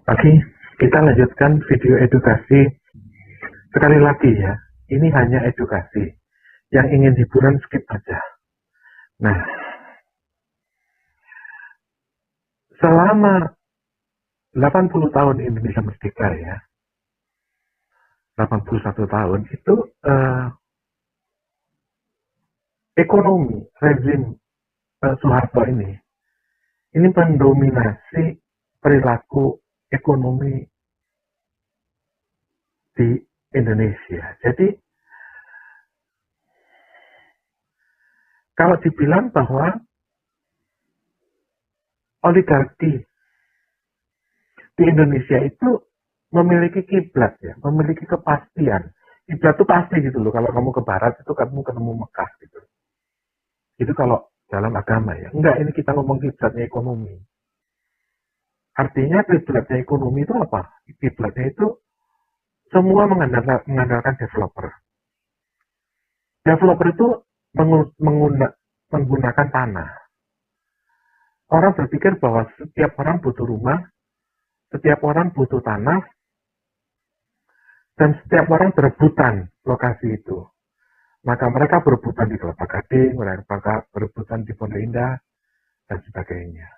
Oke, kita lanjutkan video edukasi. Sekali lagi ya, ini hanya edukasi. Yang ingin hiburan skip aja. Nah, selama 80 tahun Indonesia merdeka ya, 81 tahun itu ekonomi rezim Soeharto ini mendominasi perilaku ekonomi di Indonesia. Jadi kalau dibilang bahwa oligarki di Indonesia itu memiliki kiblat ya, memiliki kepastian. Kiblat itu pasti gitu loh. Kalau kamu ke barat itu kamu ketemu Mekah gitu. Itu kalau dalam agama ya. Enggak, ini kita ngomong kiblatnya ekonomi. Artinya kiblatnya ekonomi itu apa? Kiblatnya itu semua mengandalkan developer. Developer itu menggunakan tanah. Orang berpikir bahwa setiap orang butuh rumah, setiap orang butuh tanah, dan setiap orang berebutan lokasi itu. Maka mereka berebutan di Kelapa Gading, mereka berebutan di Pondok Indah, dan sebagainya.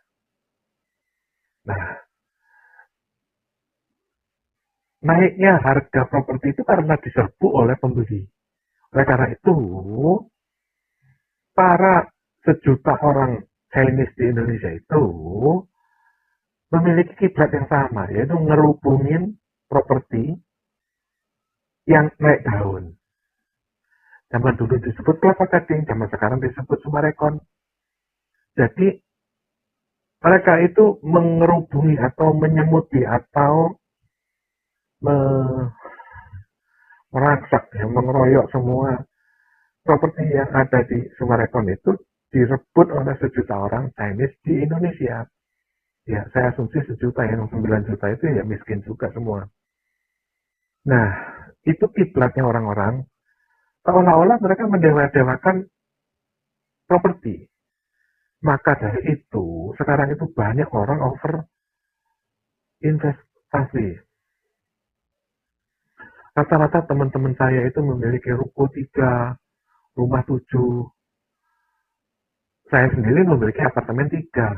Nah, naiknya harga properti itu karena diserbu oleh pembeli. Oleh karena itu, para sejuta orang Chinese di Indonesia itu memiliki kiblat yang sama, yaitu ngerubungin properti yang naik daun. Zaman dulu disebut Kelapa Gading, zaman sekarang disebut Summarecon. Jadi mereka itu mengerubungi atau menyemuti atau merangsak, ya, mengeroyok semua properti yang ada di Summarecon itu direbut oleh sejuta orang Chinese di Indonesia. Ya, saya asumsi sejuta, yang 9 juta itu ya miskin juga semua. Nah, itu kiblatnya orang-orang. Seolah-olah mereka mendewa-dewakan properti. Maka dari itu, sekarang itu banyak orang over investasi. Rata-rata teman-teman saya itu memiliki ruko 3, rumah 7. Saya sendiri memiliki apartemen 3.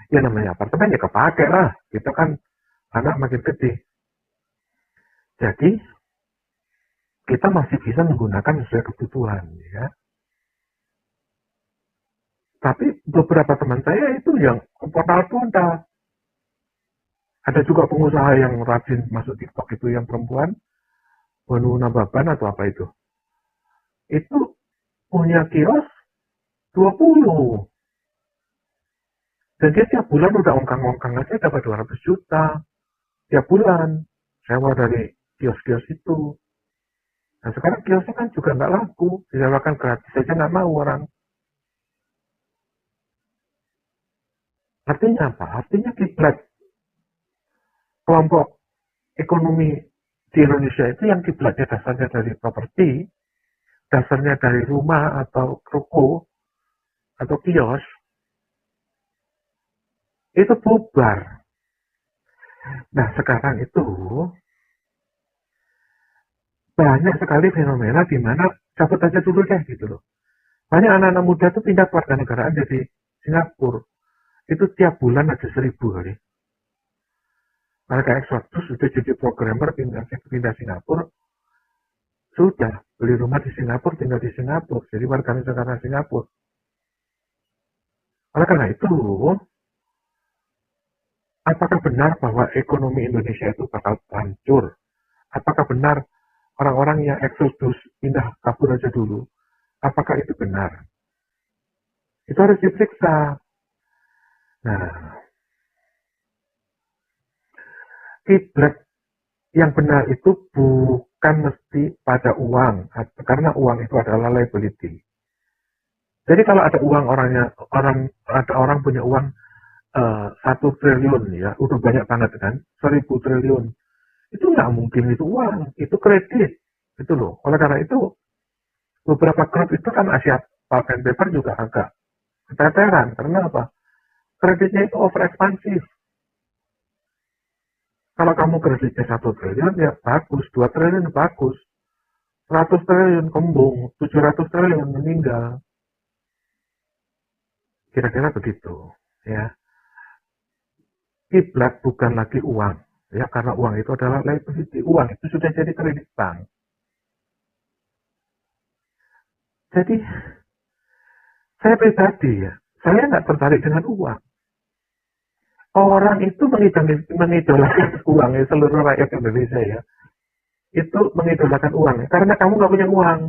Ya namanya apartemen ya kepake lah. Gitu kan, anak makin gede. Jadi, kita masih bisa menggunakan sesuai kebutuhan. Ya. Tapi beberapa teman saya itu yang portal-portal. Ada juga pengusaha yang rajin masuk TikTok itu yang perempuan, Wanu Nababan atau apa itu. Itu punya kios 20. Dan dia tiap bulan udah ongkang-ongkang aja dapat 200 juta. Tiap bulan. Sewa dari kios-kios itu. Nah sekarang kiosnya kan juga nggak laku. Disewakan gratis saja nggak mau orang. Artinya apa? Artinya kiblat kelompok ekonomi di Indonesia itu yang kiblatnya dasarnya dari properti, dasarnya dari rumah atau ruko atau kios, itu bubar. Nah sekarang itu banyak sekali fenomena di mana cabut aja dulu deh gitu loh. Banyak anak-anak muda tuh pindah kewarganegaraan dari Singapura. Itu tiap bulan ada 1.000 kali. Mereka eksotus sudah jadi programmer pindah Singapura. Sudah beli rumah di Singapura, tinggal di Singapura. Jadi warga negara Singapura. Oleh karena itu, apakah benar bahwa ekonomi Indonesia itu bakal hancur? Apakah benar orang-orang yang eksodus pindah kabur aja dulu? Apakah itu benar? Itu harus diperiksa. Nah, kiblat yang benar itu bukan mesti pada uang, karena uang itu adalah liability. Jadi kalau ada uang ada orang punya uang 1 triliun ya, udah banyak banget kan, 1.000 triliun. Itu nggak mungkin itu uang, itu kredit. Itu loh. Oleh karena itu, beberapa klub itu kan Asia Pulp and Paper juga agak keteteran. Karena apa? Kreditnya itu over ekspansif. Kalau kamu kreditnya 1 triliun, ya bagus. 2 triliun bagus. 100 triliun kembung. 700 triliun meninggal. Kira-kira begitu. Ya, kiblat bukan lagi uang. Ya, karena uang itu adalah liability. Uang itu sudah jadi kredit bank. Jadi, saya pribadi ya, saya nggak tertarik dengan uang. Orang itu mengidolakan uang ya, seluruh rakyat Indonesia ya. Itu mengidolakan uang ya, karena kamu nggak punya uang.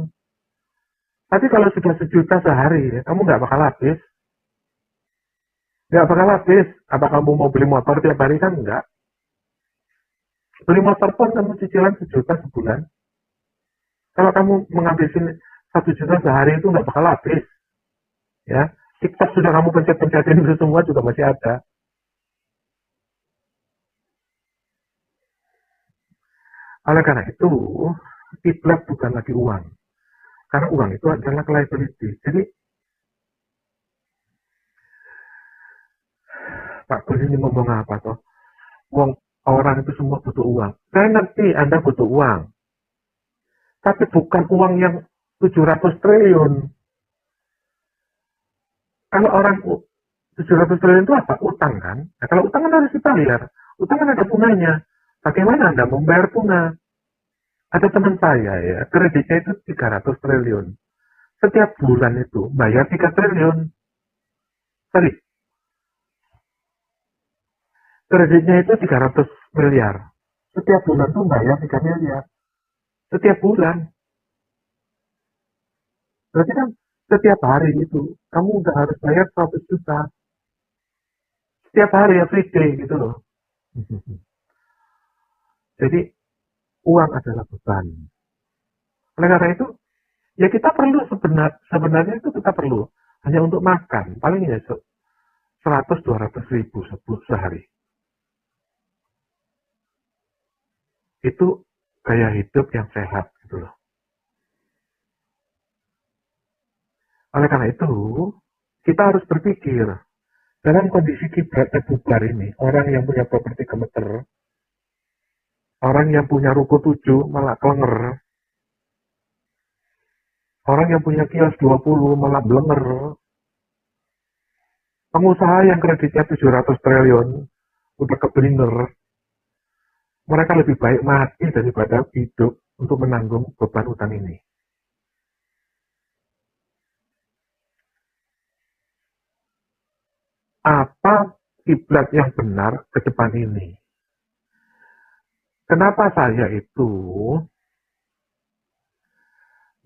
Tapi kalau sudah 1 juta sehari, ya, kamu nggak bakal habis. Nggak bakal habis. Apa kamu mau beli motor tiap hari kan enggak. Beli motor pun kamu cicilan 1 juta sebulan. Kalau kamu menghabisin 1 juta sehari itu nggak bakal habis. Ya, TikTok sudah kamu pencet-pencetin itu semua juga masih ada. Oleh karena itu, kiblat bukan lagi uang. Karena uang itu adalah liability. Jadi, Pak Bos ini ngomong apa toh? Uang orang itu semua butuh uang. Saya ngerti Anda butuh uang. Tapi bukan uang yang 700 triliun. Kalau orang 700 triliun itu apa? Utang kan? Nah, kalau utang kan harus dibayar. Utang kan ada bunganya. Bagaimana Anda membayar bunga? Ada teman saya ya, kreditnya itu 300 triliun. Setiap bulan itu bayar 3 triliun. Sorry, kreditnya itu 300 miliar. Setiap bulan tuh bayar 3 miliar. Setiap bulan. Berarti kan setiap hari itu kamu udah harus bayar 100 juta. Setiap hari, everyday gitu loh. Jadi uang adalah beban. Oleh karena itu, ya kita perlu sebenarnya itu kita perlu. Hanya untuk makan. Paling ya 100-200 ribu sehari. Itu gaya hidup yang sehat gitu loh. Oleh karena itu, kita harus berpikir, dalam kondisi kiblatnya bubar ini, orang yang punya properti gemeter, orang yang punya ruko 7 malah klenger, orang yang punya kios 20 malah blenger, pengusaha yang kreditnya 700 triliun udah keblinger, mereka lebih baik mati daripada hidup untuk menanggung beban utang ini. Apa kiblat yang benar ke depan ini? Kenapa saya itu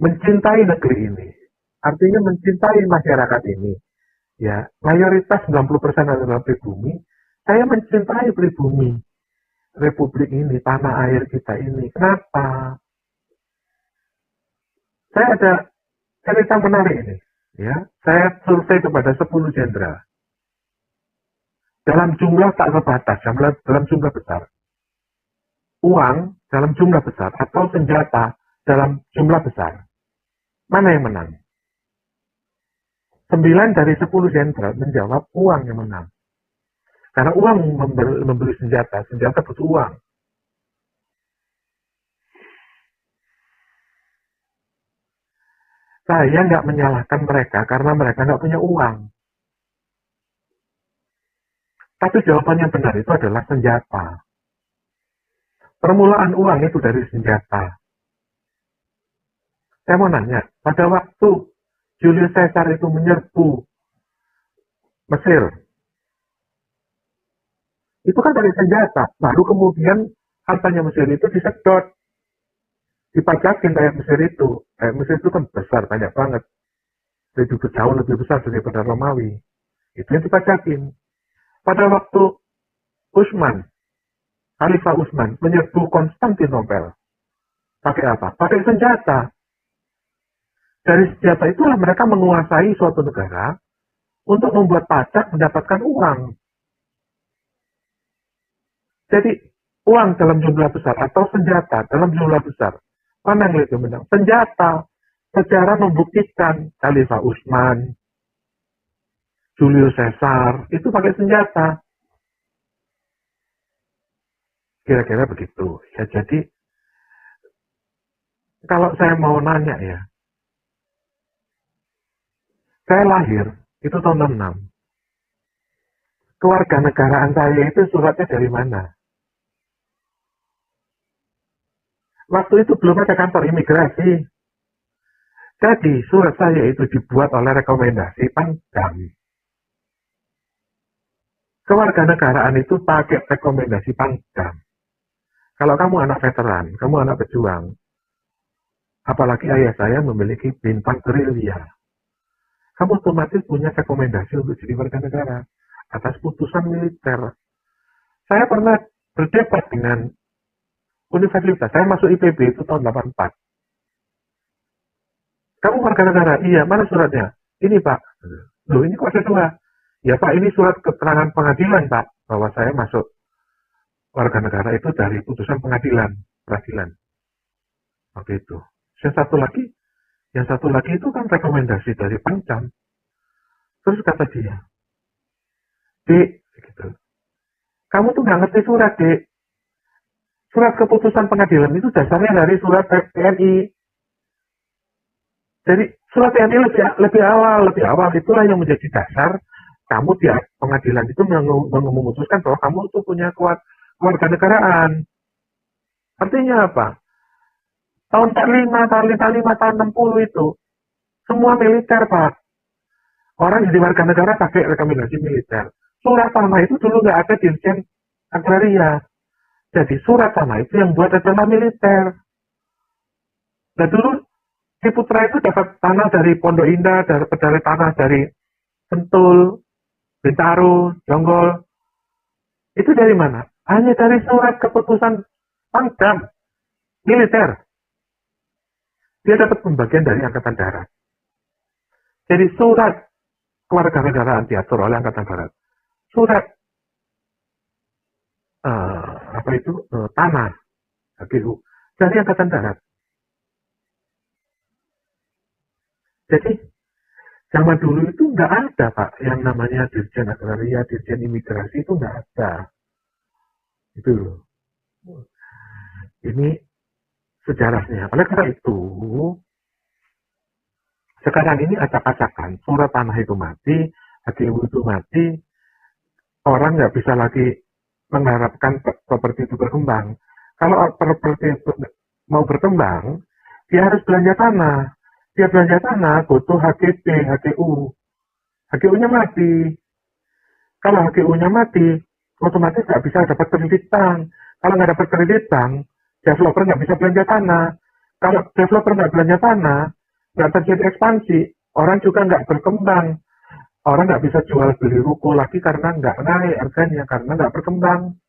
mencintai negeri ini? Artinya mencintai masyarakat ini. Ya, mayoritas 90% adalah pribumi. Saya mencintai pribumi Republik ini, tanah air kita ini. Kenapa? Saya ada cerita menarik ini. Ya, saya survei kepada 10 jenderal. Dalam jumlah tak terbatas, dalam jumlah besar. Uang dalam jumlah besar atau senjata dalam jumlah besar. Mana yang menang? 9 dari 10 jenderal menjawab uang yang menang. Karena uang membeli senjata, senjata butuh uang. Saya nggak menyalahkan mereka karena mereka nggak punya uang. Tapi jawaban yang benar itu adalah senjata. Permulaan uang itu dari senjata. Saya mau nanya, pada waktu Julius Caesar itu menyerbu Mesir, itu kan dari senjata. Baru kemudian hartanya Mesir itu disedot, dipajakin kayak Mesir itu. Kayak Mesir itu kan besar, banyak banget. Lebih jauh lebih besar daripada Romawi. Itu yang dipajakin. Pada waktu Khalifah Utsman menyerbu Konstantinopel, pakai apa? Pakai senjata. Dari senjata itulah mereka menguasai suatu negara untuk membuat pajak mendapatkan uang. Jadi uang dalam jumlah besar atau senjata dalam jumlah besar, mana yang lebih menang? Senjata. Sejarah membuktikan Khalifah Utsman, Julius Caesar itu pakai senjata. Kira-kira begitu. Ya, jadi kalau saya mau nanya ya, saya lahir itu tahun 66. Kewarganegaraan saya itu suratnya dari mana? Waktu itu belum ada kantor imigrasi. Jadi surat saya itu dibuat oleh rekomendasi Pangdam. Kewarganegaraan itu pakai rekomendasi Pangdam. Kalau kamu anak veteran, kamu anak pejuang, apalagi ayah saya memiliki bintang gerilya, kamu otomatis punya rekomendasi untuk jadi warga negara atas putusan militer. Saya pernah berdebat dengan universitas, saya masuk IPB itu tahun 84. Kamu warga negara? Iya, mana suratnya? Ini Pak. Loh, ini kok ada dua? Ya Pak, ini surat keterangan pengadilan Pak, bahwa saya masuk warga negara itu dari putusan peradilan. Waktu itu. Yang satu lagi itu kan rekomendasi dari Pangdam. Terus kata dia, Dek, gitu. Kamu tuh nggak ngerti surat, Dek. Surat keputusan pengadilan itu dasarnya dari surat TNI. Jadi surat TNI lebih awal itulah yang menjadi dasar kamu di pengadilan itu memutuskan bahwa kamu itu punya kewarganegaraan. Artinya apa? Tahun 45, tahun 60 itu semua militer, Pak. Orang jadi warga negara pakai rekomendasi militer. Surat tanah itu dulu nggak ada dirjen agraria. Jadi surat tanah itu yang buat adalah militer. Nah dulu si Putra itu dapat tanah dari Pondok Indah, dari tanah dari Sentul, Bintaro, Jonggol. Itu dari mana? Hanya dari surat keputusan Pangdam militer. Dia dapat pembagian dari Angkatan Darat. Jadi surat kewarganegaraan diatur oleh Angkatan Darat. Surat tanah HGU dari Angkatan Darat. Jadi zaman dulu itu nggak ada Pak yang namanya Dirjen Agraria, Dirjen Imigrasi itu nggak ada. Itu loh. Ini sejarahnya. Oleh karena itu, sekarang ini acak-acakan, surat tanah itu mati, HGU itu mati, orang nggak bisa lagi mengharapkan properti itu berkembang. Kalau properti itu mau berkembang, dia harus belanja tanah. Dia belanja tanah, butuh HGB, HGU. HGU-nya mati. Kalau HGU-nya mati, otomatis nggak bisa dapat kredit bank. Kalau nggak dapat kredit bank, developer nggak bisa belanja tanah. Kalau developer nggak belanja tanah, nggak terjadi ekspansi, orang juga nggak berkembang. Orang nggak bisa jual beli ruko lagi karena nggak naik harganya, karena nggak berkembang.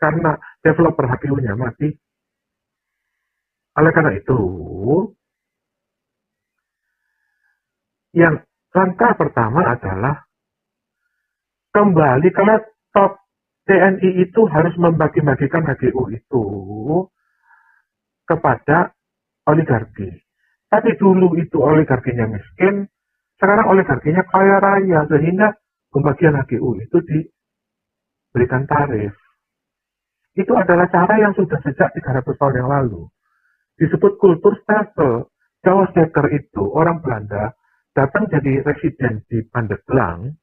Karena developer HGU-nya mati. Oleh karena itu, yang langkah pertama adalah kembali ke laptop. TNI itu harus membagi-bagikan HGU itu kepada oligarki. Tapi dulu itu oligarkinya miskin, sekarang oligarkinya kaya raya, sehingga pembagian HGU itu diberikan tarif. Itu adalah cara yang sudah sejak 300 tahun yang lalu. Disebut kultur stelsel. Jawa Steker itu orang Belanda datang jadi residen di Pandeglang.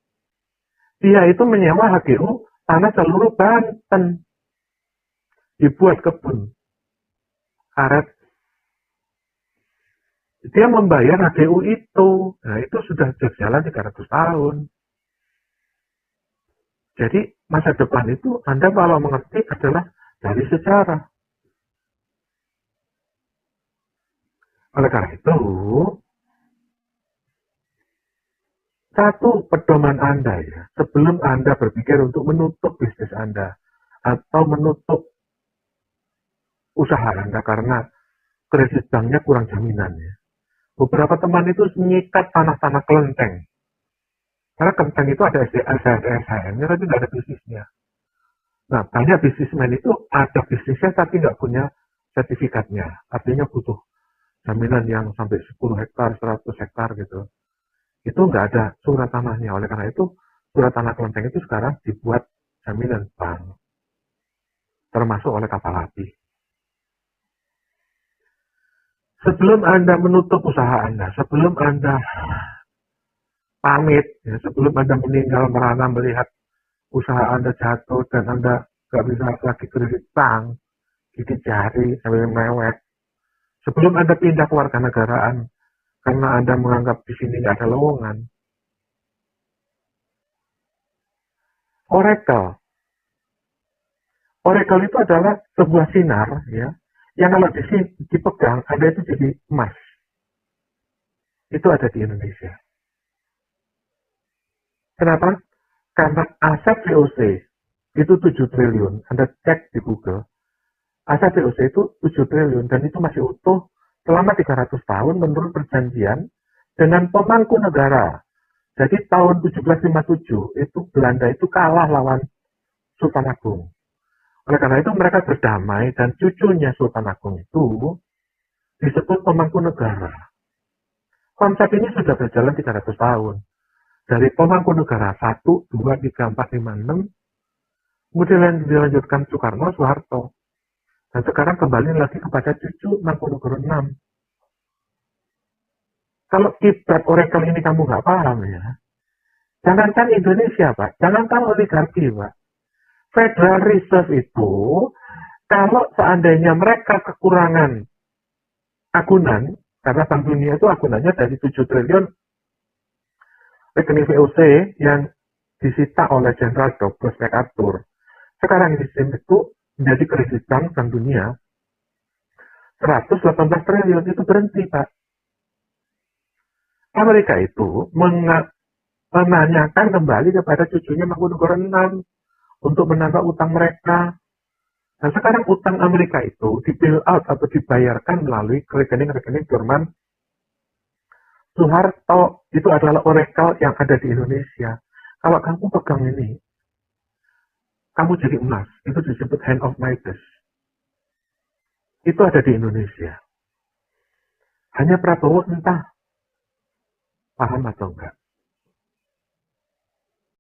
Dia itu menyewa HGU tanah seluruh Banten. Dibuat kebun karet. Dia membayar HGU itu. Nah, itu sudah berjalan 300 tahun. Jadi, masa depan itu Anda kalau mengerti adalah dari sejarah. Oleh karena itu, satu pedoman Anda ya, sebelum Anda berpikir untuk menutup bisnis Anda atau menutup usaha Anda karena kredit banknya kurang jaminannya. Beberapa teman itu menyikat tanah-tanah kelenteng. Karena kelenteng itu ada SHM-nya tapi nggak ada bisnisnya. Nah, banyak bisnismen itu ada bisnisnya tapi nggak punya sertifikatnya. Artinya butuh jaminan yang sampai 10 hektar, 100 hektar gitu. Itu nggak ada surat tanahnya. Oleh karena itu, surat tanah kelenteng itu sekarang dibuat jaminan bank. termasuk oleh kapal api. Sebelum Anda menutup usaha Anda, sebelum Anda pamit, ya, sebelum Anda meninggal merana melihat usaha Anda jatuh dan Anda nggak bisa lagi kredit bank, gigit jari sambil mewek, sebelum Anda pindah ke warga negaraan karena Anda menganggap di sini nggak ada lowongan, Oracle itu adalah sebuah sinar, ya, yang kalau dipegang Anda itu jadi emas. Itu ada di Indonesia. Kenapa? Karena aset VOC itu 7 triliun. Anda cek di Google. Aset VOC itu 7 triliun dan itu masih utuh selama 300 tahun menurut perjanjian dengan pemangku negara. Jadi tahun 1757 itu Belanda itu kalah lawan Sultan Agung. Oleh karena itu mereka berdamai dan cucunya Sultan Agung itu disebut pemangku negara. Konsep ini sudah berjalan 300 tahun. Dari pemangku negara 1, 2, 3, 4, 5, 6, kemudian dilanjutkan Soekarno, Soeharto. Dan sekarang kembali lagi kepada cucu Mangkunegoro 6. Kalau kiblat Oracle ini kamu nggak paham ya, jangankan Indonesia Pak, jangankan oligarki Pak. Federal Reserve itu, kalau seandainya mereka kekurangan agunan, karena Bank Dunia itu agunannya dari 7 triliun rekening VOC yang disita oleh Jenderal Douglas MacArthur. Sekarang ini itu menjadi kredit Bank Dunia 118 triliun itu berhenti Pak. Amerika itu menanyakan kembali kepada cucunya Mangkunegoro 6 untuk menambah utang mereka. Nah sekarang utang Amerika itu di bail out atau dibayarkan melalui rekening-rekening Jerman Soeharto. Itu adalah Oracle yang ada di Indonesia. Kalau kamu pegang ini, kamu jadi emas. Itu disebut hand of Midas. Itu ada di Indonesia. Hanya Prabowo entah paham atau enggak.